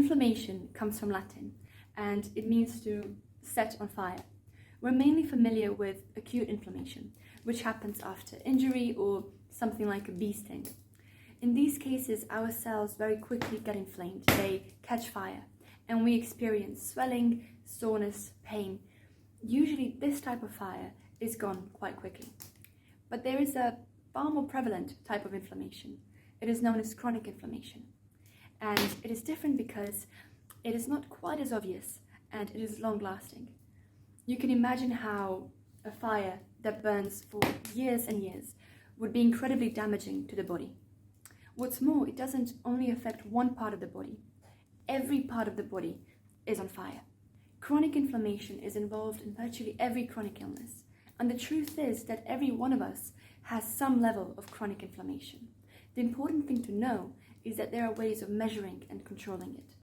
Inflammation comes from Latin, and it means to set on fire. We're mainly familiar with acute inflammation, which happens after injury or something like a bee sting. In these cases, our cells very quickly get inflamed, they catch fire, and we experience swelling, soreness, pain. Usually this type of fire is gone quite quickly. But there is a far more prevalent type of inflammation. It is known as chronic inflammation. And it is different because it is not quite as obvious and it is long-lasting. You can imagine how a fire that burns for years and years would be incredibly damaging to the body. What's more, it doesn't only affect one part of the body. Every part of the body is on fire. Chronic inflammation is involved in virtually every chronic illness. And the truth is that every one of us has some level of chronic inflammation. The important thing to know is that there are ways of measuring and controlling it.